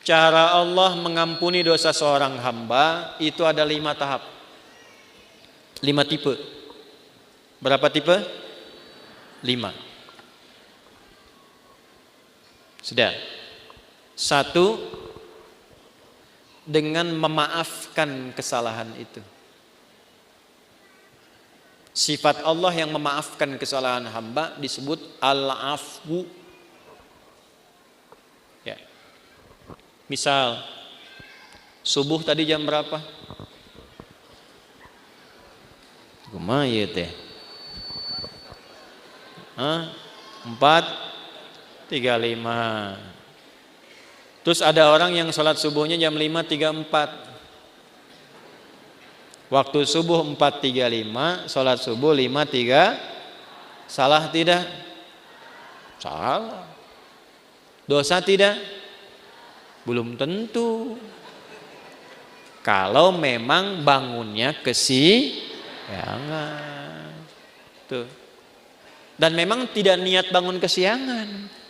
Cara Allah mengampuni dosa seorang hamba itu ada 5 tahap, 5 tipe. Berapa tipe? 5. Sudah. 1, dengan memaafkan kesalahan itu. Sifat Allah yang memaafkan kesalahan hamba disebut al-afwu. Ya. Misal subuh tadi jam berapa? Kumaha ieu teh? 4:35. Terus ada orang yang sholat subuhnya jam 5:34. Waktu subuh 4:35, sholat subuh 5:3. Salah tidak? Salah. Dosa tidak? Belum tentu. Kalau memang bangunnya kesiangan. Tuh. Dan memang tidak niat bangun kesiangan.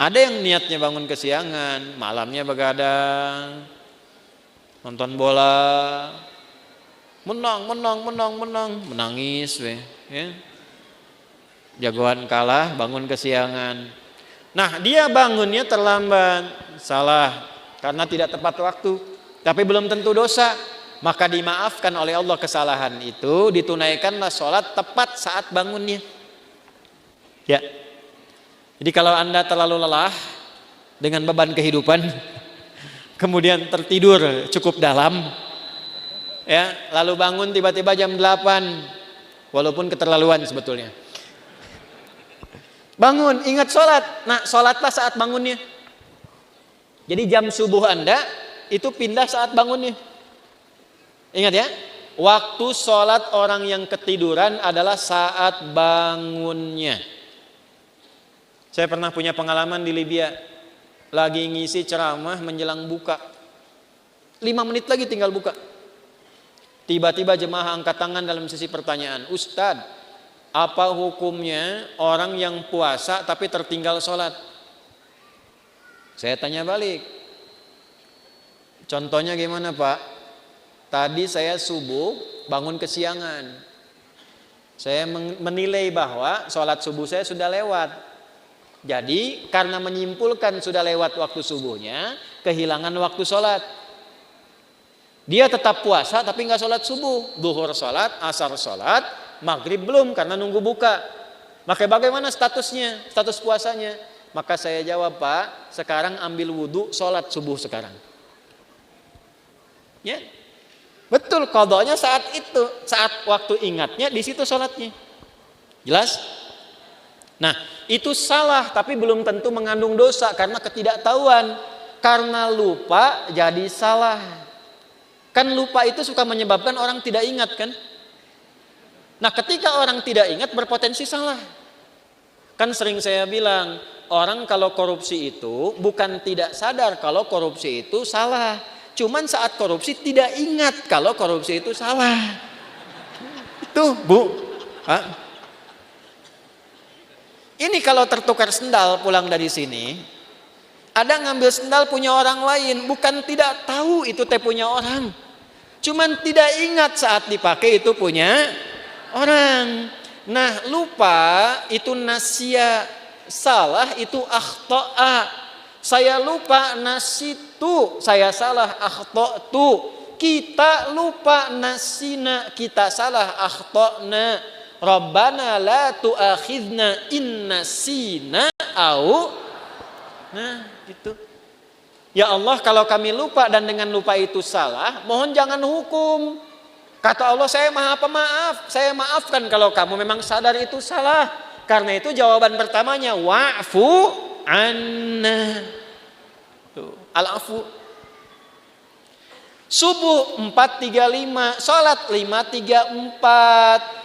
Ada yang niatnya bangun kesiangan, malamnya begadang, nonton bola, menang, menangis, ya. Jagoan kalah, bangun kesiangan. Nah, dia bangunnya terlambat, salah, karena tidak tepat waktu, tapi belum tentu dosa, maka dimaafkan oleh Allah kesalahan itu, ditunaikanlah sholat tepat saat bangunnya. Ya. Jadi kalau Anda terlalu lelah dengan beban kehidupan, kemudian tertidur cukup dalam, ya, lalu bangun tiba-tiba jam 8, walaupun keterlaluan sebetulnya. Bangun, ingat sholat. Nah, sholatlah saat bangunnya. Jadi jam subuh Anda itu pindah saat bangunnya. Ingat ya, waktu sholat orang yang ketiduran adalah saat bangunnya. Saya pernah punya pengalaman di Libya, lagi ngisi ceramah menjelang buka, 5 menit lagi tinggal buka. Tiba-tiba jemaah angkat tangan dalam sesi pertanyaan, Ustadz, apa hukumnya orang yang puasa tapi tertinggal sholat? Saya tanya balik, contohnya gimana Pak? Tadi saya subuh bangun kesiangan, saya menilai bahwa sholat subuh saya sudah lewat. Jadi karena menyimpulkan sudah lewat waktu subuhnya, kehilangan waktu sholat. Dia tetap puasa tapi nggak sholat subuh, duhur sholat, asar sholat, maghrib belum karena nunggu buka. Maka bagaimana statusnya, status puasanya? Maka saya jawab, Pak, sekarang ambil wudhu, sholat subuh sekarang. Ya, betul, qadanya saat itu, saat waktu ingatnya di situ sholatnya. Jelas? Nah, itu salah tapi belum tentu mengandung dosa karena ketidaktahuan. Karena lupa jadi salah. Kan lupa itu suka menyebabkan orang tidak ingat kan? Nah, ketika orang tidak ingat berpotensi salah. Kan sering saya bilang, orang kalau korupsi itu bukan tidak sadar kalau korupsi itu salah. Cuman saat korupsi tidak ingat kalau korupsi itu salah. Itu, Bu. Ini kalau tertukar sendal pulang dari sini, ada ngambil sendal punya orang lain, bukan tidak tahu itu teh punya orang. Cuman tidak ingat saat dipakai itu punya orang. Nah, lupa itu nasya, salah itu akhta'a. Saya lupa nasitu, saya salah akhta'tu. Kita lupa nasina, kita salah akhta'na. Rabbana la tu'akhidna in nasina au. Nah, gitu. Ya Allah, kalau kami lupa dan dengan lupa itu salah, mohon jangan hukum. Kata Allah, saya maha pemaaf, saya maafkan kalau kamu memang sadar itu salah. Karena itu jawaban pertamanya wa'fu anna. Tuh, al-afu. Subuh 4:35, salat 5:34.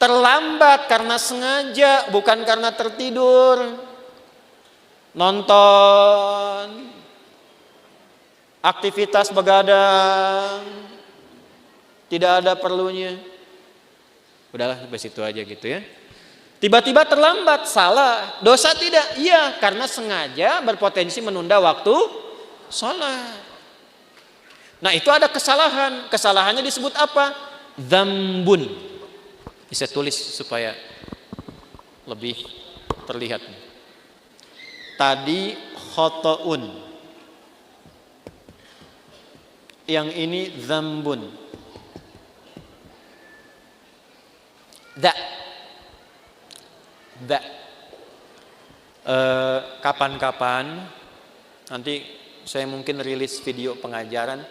Terlambat karena sengaja, bukan karena tertidur. Nonton, aktivitas begadang, tidak ada perlunya. Udahlah, sampai situ aja gitu ya. Tiba-tiba terlambat, salah. Dosa tidak? Iya, karena sengaja berpotensi menunda waktu Salat. Nah, itu ada kesalahan. Kesalahannya disebut apa? Dzambun. Bisa tulis supaya lebih terlihat. Tadi khotoun. Yang ini dzambun. Kapan-kapan nanti saya mungkin rilis video pengajaran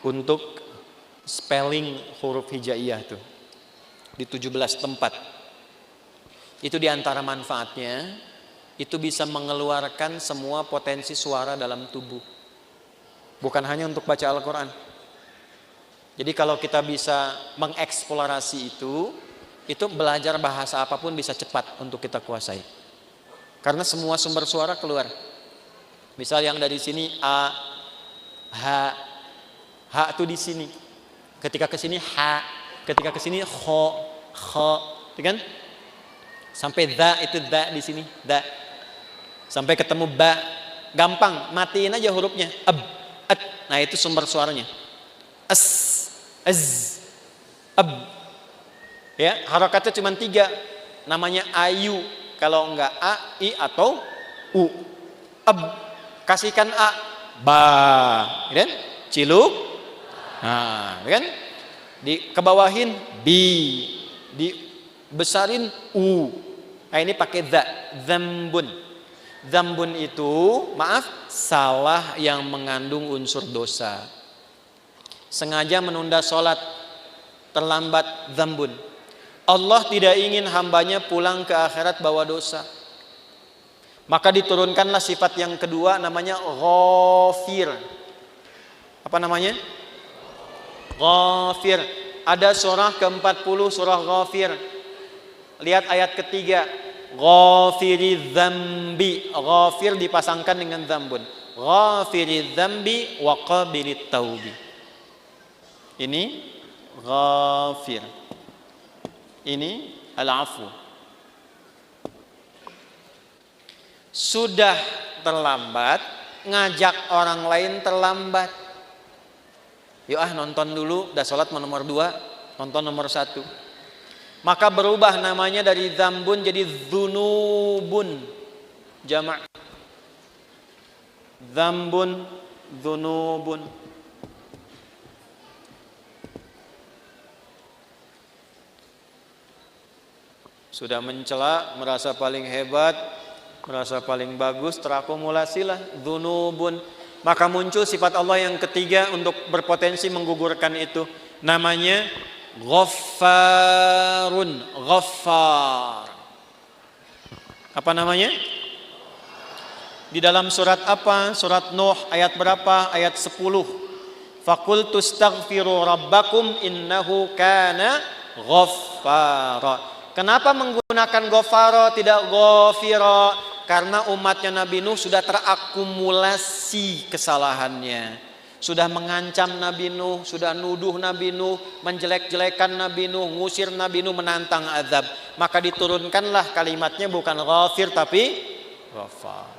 untuk spelling huruf hijaiyah tuh di 17 tempat. Itu diantara manfaatnya, itu bisa mengeluarkan semua potensi suara dalam tubuh. Bukan hanya untuk baca Al-Quran. Jadi kalau kita bisa mengeksplorasi itu belajar bahasa apapun bisa cepat untuk kita kuasai. Karena semua sumber suara keluar. Misal yang dari sini a, ha itu di sini. Ketika ke sini ha, ketika ke sini kho, kan? Sampai da itu da di sini, da. Sampai ketemu ba, gampang, matiin aja hurufnya. Ab, at. Nah, itu sumber suaranya. As, az, ab. Ya, harakatnya cuma 3. Namanya ayu. Kalau enggak a, i atau u. Ab. Kasihkan a, ba, kan? Ciluk. Nah, kan? Kebawahin bi, dibesarin u. Nah, ini pakai za, dzambun. Dzambun itu, maaf, salah yang mengandung unsur dosa. Sengaja menunda sholat, terlambat, dzambun. Allah tidak ingin hambanya pulang ke akhirat bawa dosa. Maka diturunkanlah sifat yang kedua, namanya ghafir. Apa namanya? Ghafir. Ada surah ke-40, surah Ghafir. Lihat ayat ketiga. Ghafiri dzambi. Ghafir dipasangkan dengan dzambun. Ghafiri dzambi wa qabilit taubi. Ini ghafir. Ini al-afu. Sudah terlambat, ngajak orang lain terlambat. Yuk nonton dulu, udah sholat nomor 2, nonton nomor 1. Maka berubah namanya dari dzambun jadi dzunubun. Jamak. Dzambun, dzunubun. Sudah mencela, merasa paling hebat, merasa paling bagus, terakumulasilah dzunubun. Maka muncul sifat Allah yang ketiga untuk berpotensi menggugurkan itu. Namanya Ghaffarun. Ghaffar. Apa namanya? Di dalam surat apa? Surat Nuh ayat berapa? Ayat 10. Faqultu astaghfiru rabbakum innahu kana ghaffara. Kenapa menggunakan Ghafara tidak Ghafira? Karena umatnya Nabi Nuh sudah terakumulasi kesalahannya. Sudah mengancam Nabi Nuh, sudah nuduh Nabi Nuh, menjelek-jelekan Nabi Nuh, ngusir Nabi Nuh, menantang azab. Maka diturunkanlah kalimatnya bukan ghafir tapi ghafar.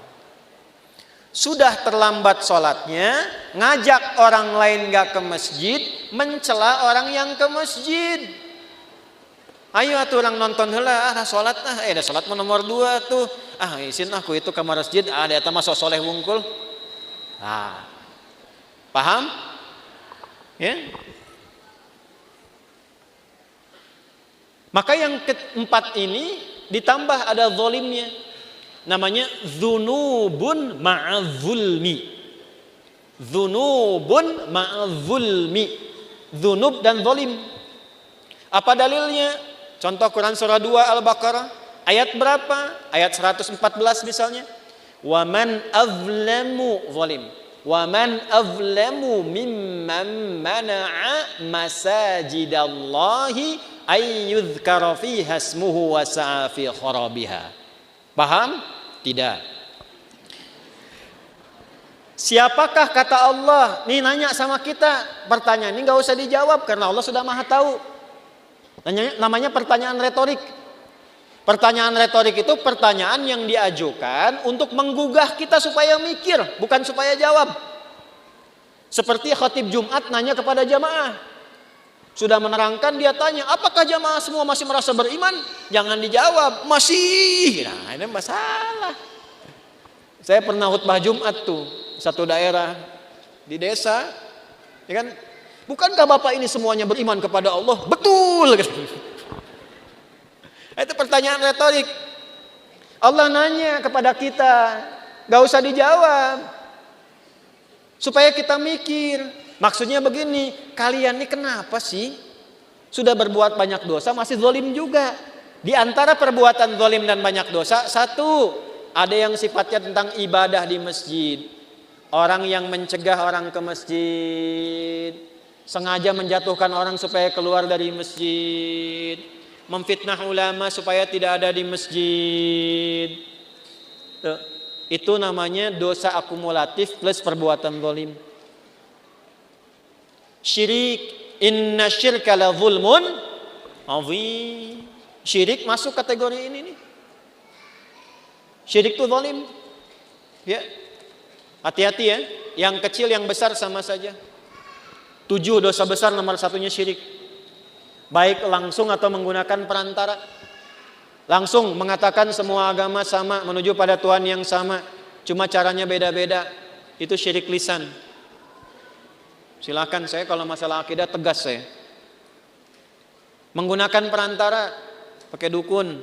Sudah terlambat sholatnya, ngajak orang lain gak ke masjid, mencela orang yang ke masjid. Ayo atuh orang nonton heula, sholat dah sholat nomor 2 tuh. Isin aku itu ke masjid, ada eta mah soleh wungkul. Paham? Ya. Maka yang keempat ini ditambah ada zalimnya. Namanya dzunubun ma'adzulmi. Dzunubun ma'adzulmi. Dzunub dan zalim. Apa dalilnya? Contoh Quran surah 2 Al-Baqarah ayat berapa? Ayat 114 misalnya. Wa man azlamu zalim. Wa man azlamu mimman mana'a masajidallahi ay yuzkara fiha ismuhu wa sa'a fi kharabiha. Paham? Tidak. Siapakah kata Allah? Nih nanya sama kita. Pertanyaan ini enggak usah dijawab karena Allah sudah Maha tahu. Namanya pertanyaan retorik. Pertanyaan retorik itu pertanyaan yang diajukan untuk menggugah kita supaya mikir, bukan supaya jawab. Seperti khatib Jumat nanya kepada jamaah. Sudah menerangkan, dia tanya, apakah jamaah semua masih merasa beriman? Jangan dijawab, masih. Nah, ini masalah. Saya pernah khutbah Jumat tuh, satu daerah di desa, ya kan? Bukankah Bapak ini semuanya beriman kepada Allah? Betul. Itu pertanyaan retorik. Allah nanya kepada kita, gak usah dijawab, supaya kita mikir. Maksudnya begini, kalian ini kenapa sih sudah berbuat banyak dosa masih zalim juga? Di antara perbuatan zalim dan banyak dosa, satu, ada yang sifatnya tentang ibadah di masjid. Orang yang mencegah orang ke masjid, sengaja menjatuhkan orang supaya keluar dari masjid, memfitnah ulama supaya tidak ada di masjid. Tuh, itu namanya dosa akumulatif plus perbuatan zalim. Syirik, inna syirka la zulmun azim. Syirik masuk kategori ini nih. Syirik itu zalim. Ya. Hati-hati ya, yang kecil yang besar sama saja. 7 dosa besar, nomor satunya syirik. Baik langsung atau menggunakan perantara. Langsung mengatakan semua agama sama, menuju pada Tuhan yang sama, cuma caranya beda-beda. Itu syirik lisan. Silakan, saya kalau masalah akidah tegas saya. Menggunakan perantara, pakai dukun.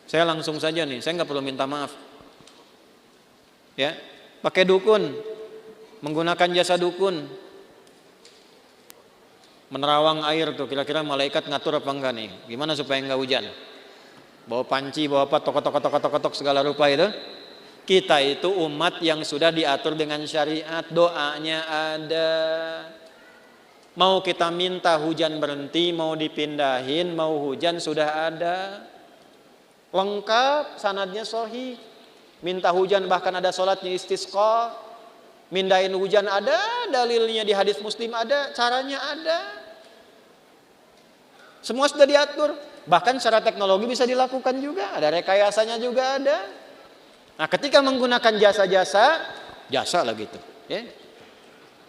Saya langsung saja nih, saya nggak perlu minta maaf. Ya, pakai dukun, menggunakan jasa dukun. Menerawang air tuh, kira-kira malaikat ngatur apa enggak nih? Gimana supaya enggak hujan? Bawa panci, bawa apa, tokotok segala rupa itu. Kita itu umat yang sudah diatur dengan syariat, doanya ada. Mau kita minta hujan berhenti, mau dipindahin, mau hujan sudah ada. Lengkap, sanadnya sahih. Minta hujan bahkan ada sholatnya istisqa. Mindahin hujan ada, dalilnya di hadis Muslim ada, caranya ada. Semua sudah diatur. Bahkan secara teknologi bisa dilakukan juga, ada rekayasanya juga ada. Nah, ketika menggunakan jasa lah gitu, ya,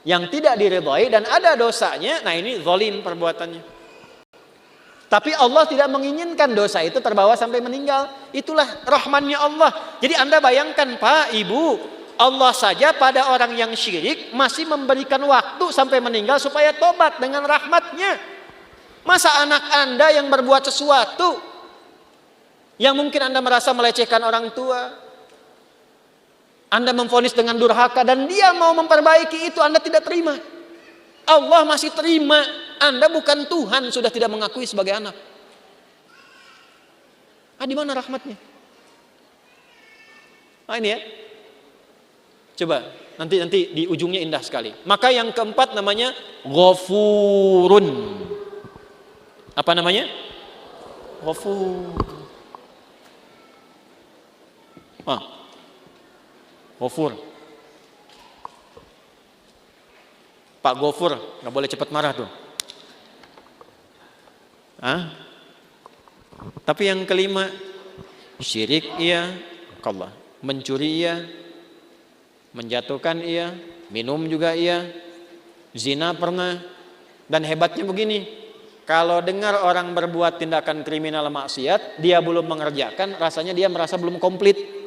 yang tidak diridhai dan ada dosanya, nah ini zalim perbuatannya. Tapi Allah tidak menginginkan dosa itu terbawa sampai meninggal. Itulah rahmannya Allah. Jadi Anda bayangkan Pak, Ibu, Allah saja pada orang yang syirik masih memberikan waktu sampai meninggal supaya tobat dengan rahmatnya. Masa anak Anda yang berbuat sesuatu yang mungkin Anda merasa melecehkan orang tua, Anda memvonis dengan durhaka dan dia mau memperbaiki itu, Anda tidak terima. Allah masih terima. Anda bukan Tuhan, sudah tidak mengakui sebagai anak. Di mana rahmatnya? Ini ya. Coba nanti di ujungnya indah sekali. Maka yang keempat namanya Ghafurun. Apa namanya? Ghafur. Ghafur. Pak Ghafur, nggak boleh cepat marah tuh. Tapi yang kelima, syirik iya, Allah, mencuri iya, menjatuhkan iya, minum juga iya, zina pernah. Dan hebatnya begini, kalau dengar orang berbuat tindakan kriminal maksiat, dia belum mengerjakan, rasanya dia merasa belum komplit.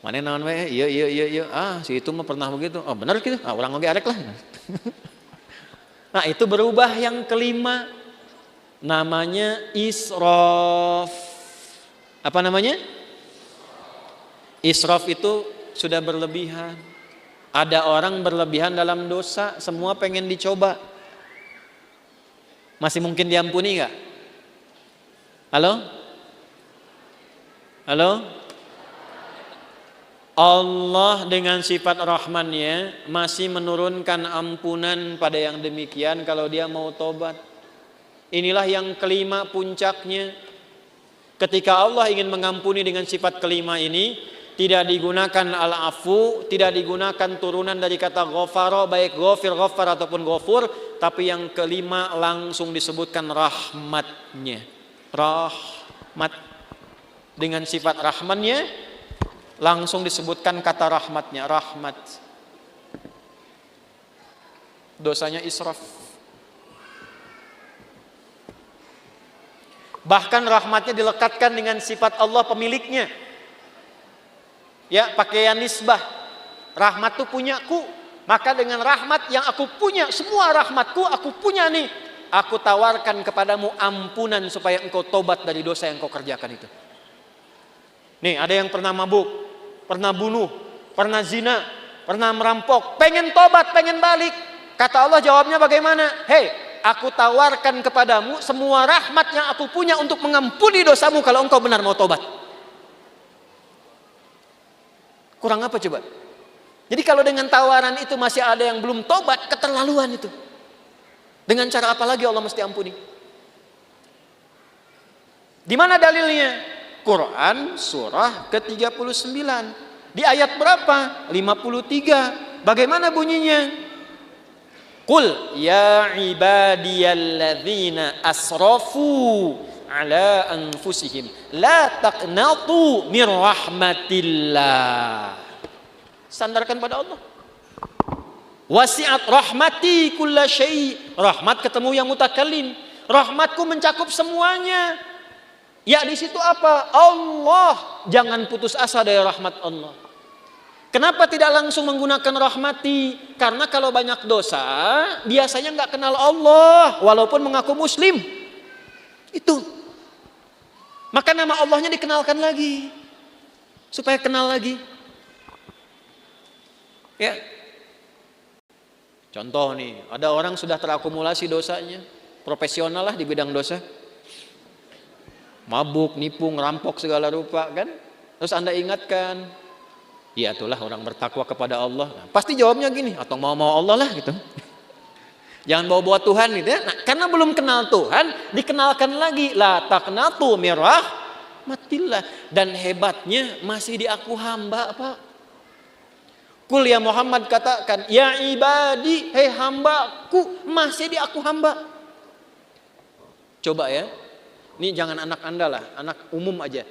Mana naon we? Iya. Si itu mah pernah begitu. Oh, benar gitu. Orang oge arek lah. Nah, itu berubah yang kelima. Namanya israf. Apa namanya? Israf itu sudah berlebihan. Ada orang berlebihan dalam dosa, semua pengen dicoba. Masih mungkin diampuni enggak? Halo? Allah dengan sifat rahmannya masih menurunkan ampunan pada yang demikian kalau dia mau tobat. Inilah yang kelima puncaknya. Ketika Allah ingin mengampuni dengan sifat kelima ini, tidak digunakan al-afu, tidak digunakan turunan dari kata ghafara, baik ghafir, ghaffar ataupun ghafur, tapi yang kelima langsung disebutkan rahmatnya. Rahmat. Dengan sifat rahmannya Langsung disebutkan kata rahmatnya, rahmat. Dosanya israf. Bahkan rahmatnya dilekatkan dengan sifat Allah pemiliknya. Ya, pakaian nisbah. Rahmat itu punyaku. Maka dengan rahmat yang aku punya, semua rahmatku aku punya nih, aku tawarkan kepadamu ampunan supaya engkau tobat dari dosa yang kau kerjakan itu. Nih, ada yang pernah mabuk, pernah bunuh, pernah zina, pernah merampok, pengen tobat, pengen balik. Kata Allah jawabnya bagaimana? Hei, aku tawarkan kepadamu semua rahmat yang aku punya untuk mengampuni dosamu kalau engkau benar mau tobat. Kurang apa coba? Jadi kalau dengan tawaran itu masih ada yang belum tobat, keterlaluan itu. Dengan cara apa lagi Allah mesti ampuni? Di mana dalilnya? Quran surah ke-39. Di ayat berapa? 53. Bagaimana bunyinya? Qul ya ibadiyalladzina asrafu ala anfusihim la taqnatu mir rahmatillah. Sandarkan pada Allah. Wasi'at rahmati kulla syai'. Rahmat ketemu yang mutakallim. Rahmatku mencakup semuanya. Ya di situ apa? Allah. Jangan putus asa dari rahmat Allah. Kenapa tidak langsung menggunakan rahmati? Karena kalau banyak dosa, biasanya nggak kenal Allah, walaupun mengaku Muslim. Itu. Maka nama Allahnya dikenalkan lagi, supaya kenal lagi. Ya. Contoh nih, ada orang sudah terakumulasi dosanya, profesional lah di bidang dosa. Mabuk, nipu, ngerampok segala rupa kan. Terus Anda ingatkan, ya itulah orang bertakwa kepada Allah. Nah, pasti jawabnya gini, atau mau Allah lah gitu. Jangan bawa-bawa Tuhan gitu ya. Nah, karena belum kenal Tuhan, dikenalkan lagi la taqnatu mir rahmatillah. Dan hebatnya masih diaku hamba, Pak. Kul ya Muhammad, katakan ya ibadi, hei hambaku, masih diaku hamba. Coba ya. Ini jangan anak Anda lah, anak umum aja.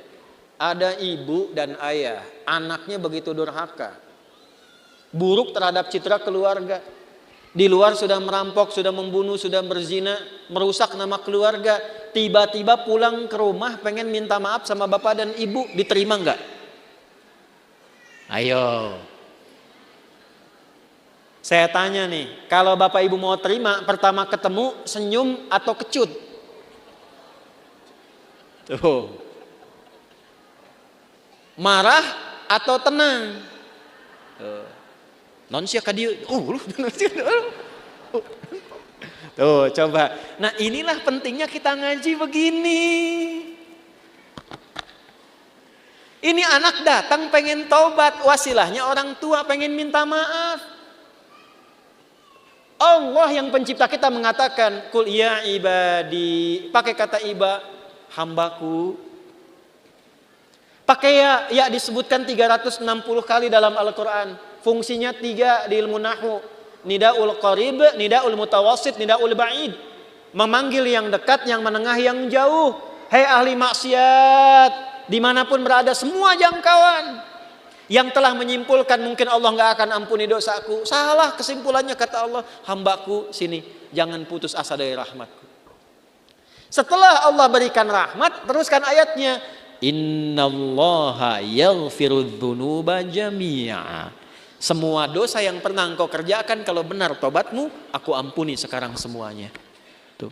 Ada ibu dan ayah, anaknya begitu durhaka, buruk terhadap citra keluarga. Di luar sudah merampok, sudah membunuh, sudah berzina, merusak nama keluarga. Tiba-tiba pulang ke rumah pengen minta maaf sama bapak dan ibu, diterima enggak? Ayo. Saya tanya nih, kalau bapak ibu mau terima, pertama ketemu senyum atau kecut? Tuh. Marah atau tenang? Non sia kadieu. Tuh, coba. Nah, inilah pentingnya kita ngaji begini. Ini anak datang pengen taubat, wasilahnya orang tua pengen minta maaf. Allah yang pencipta kita mengatakan, "Qul ya ibadi." Pakai kata iba, hambaku. Pakai ya disebutkan 360 kali dalam Al-Quran. Fungsinya 3 di ilmu nahwu. Nidaul qarib, nidaul mutawassit, nidaul ba'id. Memanggil yang dekat, yang menengah, yang jauh. Hei ahli maksiat, dimanapun berada, semua jangkauan. Yang telah menyimpulkan mungkin Allah nggak akan ampuni dosaku. Salah kesimpulannya, kata Allah, hambaku sini, jangan putus asa dari rahmatku. Setelah Allah berikan rahmat, teruskan ayatnya. Innallaha yaghfirudz dzunuba jami'a. Semua dosa yang pernah engkau kerjakan, kalau benar tobatmu, aku ampuni sekarang semuanya. Tuh.